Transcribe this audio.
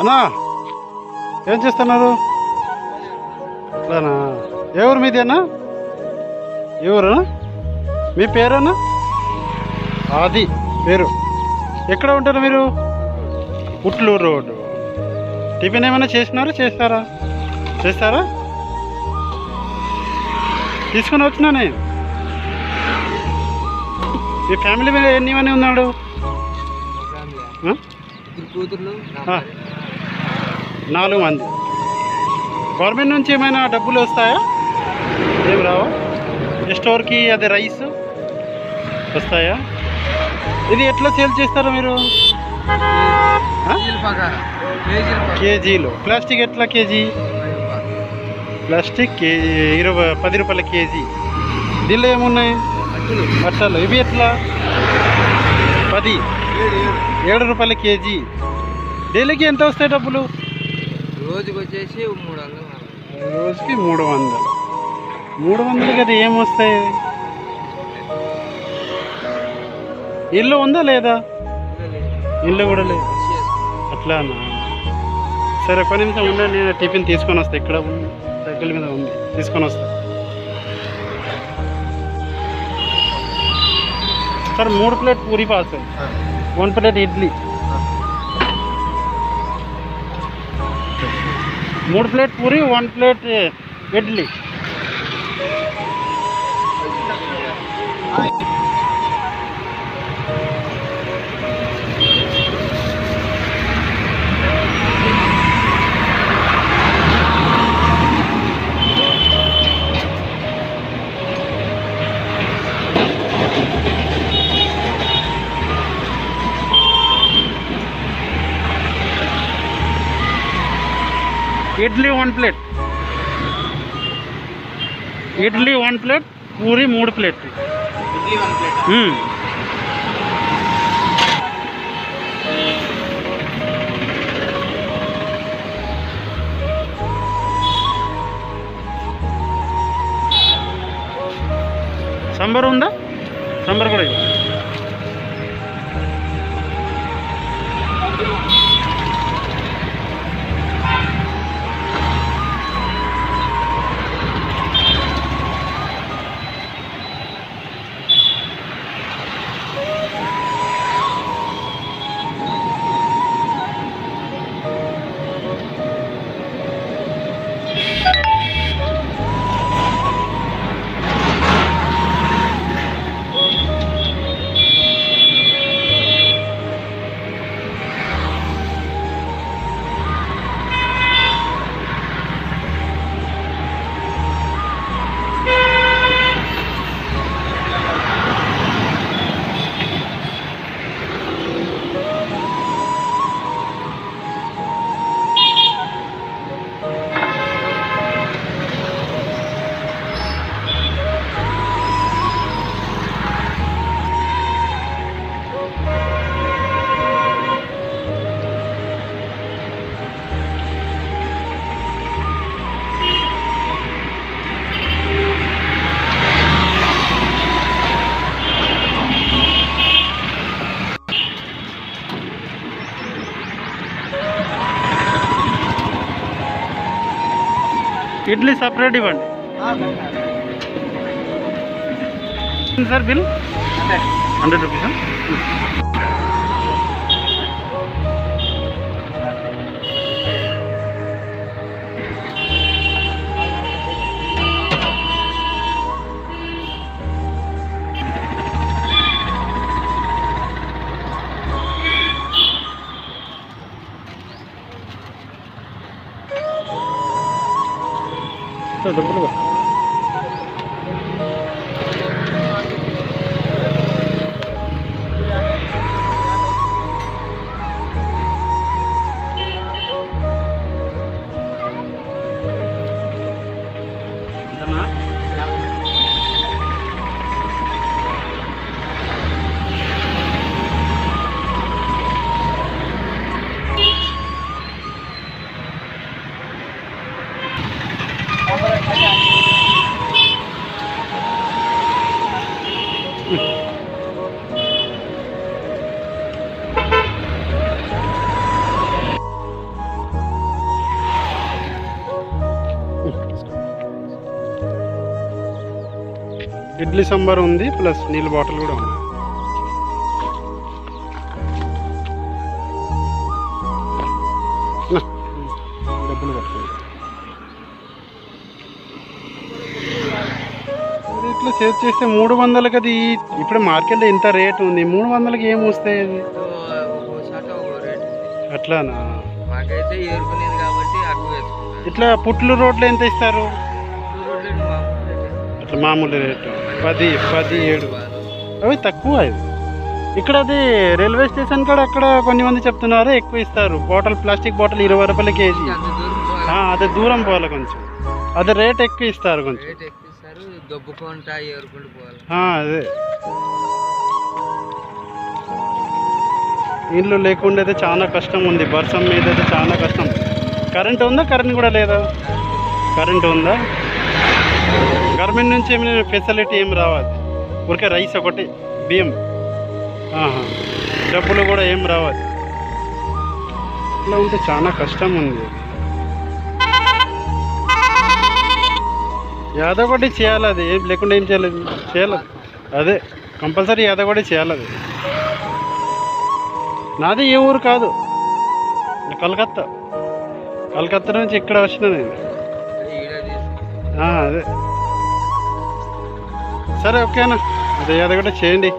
అన్నా ఏం చేస్తున్నారు? అట్లానా? ఎవరు మీది అన్నా? ఎవరు మీ పేరన్నా? అది పేరు. ఎక్కడ ఉంటారు మీరు? పుట్లూరు రోడ్డు. టిఫిన్ ఏమైనా చేస్తారా? తీసుకొని వచ్చినా నేను. మీ ఫ్యామిలీ మీద ఎన్నివన్నీ ఉన్నాడు? 4 మంది. గవర్నమెంట్ నుంచి ఏమైనా డబ్బులు వస్తాయా? ఏం రావా? స్టోర్కి అదే రైస్ వస్తాయా? ఇది ఎట్లా సేల్ చేస్తారా మీరు? కేజీలో. ప్లాస్టిక్ ఎట్లా కేజీ? ప్లాస్టిక్ కేజీ 10 రూపాయల కేజీ. దీనిలో ఏమున్నాయి? అట్లా. ఇవి ఎట్లా? 7 రూపాయల కేజీ. డైలీకి ఎంత వస్తాయి డబ్బులు? రోజుకి వచ్చేసి 300. రోజుకి 300. 300 కదా ఏమొస్తాయి? ఇల్లు ఉందా లేదా? ఇల్లు కూడా లేదు. అట్లానా? సరే, 1 నిమిషం ఉండండి, నేను టిఫిన్ తీసుకొని వస్తా. ఇక్కడ సైకిల్ మీద ఉంది, తీసుకొని వస్తా. Sir 3 plate puri parcel, 1 plate idli. 3 plate puri, 1 plate idli. Idli 1 plate, idli 1 plate, puri 3 plate. Idli 1 plate. Sambar ఉందా? సాంబార్ కూడా ఇవ్వ. ఇడ్లీ సపరేట్ ఇవ్వండి సార్. బిల్ 100 రూపీసా? డబ్బులు ఇడ్లీ సాంబార్ ఉంది, ప్లస్ నీళ్ళ బాటిల్ కూడా ఉంది. డబ్బులు పట్టుకోండి. ఇట్లా సేవ్ చేస్తే 300కి అది ఇప్పుడు మార్కెట్లో ఇంత రేట్ ఉంది, 300కి ఏం వస్తాయి అది? ఒక్కోసారి ఒక్కో రేట్. అట్లానా? మాకైతే ఏరుకునేది కాబట్టి అగ్గు వేసుకుంటాం. ఇట్లా పుట్లు రోడ్లు ఎంత ఇస్తారు? రోడ్లు మామూలు రేటే. అట్లా మామూలు రేటు 10, 17. అవి తక్కువ ఇది. ఇక్కడ అది రైల్వే స్టేషన్ కాడ అక్కడ కొన్ని మంది చెప్తున్నారు ఎక్కువ ఇస్తారు. బాటిల్, ప్లాస్టిక్ బాటిల్ 20 రూపాయల కేజీ. అంత దూరం పోవాలి. అదే దూరం పోవాలి కొంచెం, అదే రేట్ ఎక్కువ ఇస్తారు కొంచెం. రేట్ ఎక్కువ ఇస్తారు, దొబ్బుకుంటా ఏరుకుంటూ పోవాలి. అదే ఇల్లు లేకుండా అయితే చాలా కష్టం ఉంది, వర్షం మీద అయితే చాలా కష్టం. కరెంట్ ఉందా? కరెంట్ కూడా లేదా? కరెంట్ ఉందా? గవర్నమెంట్ నుంచి ఏమైనా ఫెసిలిటీ ఏం రావాలి? ఊరికే రైస్ ఒకటి, బియ్యం, డబ్బులు కూడా ఏం రావాలి. ఇట్లా ఉంటే చాలా కష్టం ఉంది. యాదొకటి చేయాలి, అది ఏం లేకుండా ఏం చేయాలి? చేయాలి అదే కంపల్సరీ యాదొకటి చేయాలి. అది నాది ఏ ఊరు కాదు, కలకత్తా. కలకత్తా నుంచి ఇక్కడ వచ్చిన నేను. ఈడ తీసుకుంటాం. అదే సరే, ఓకేనా? అదే యాదొకటి చేయండి.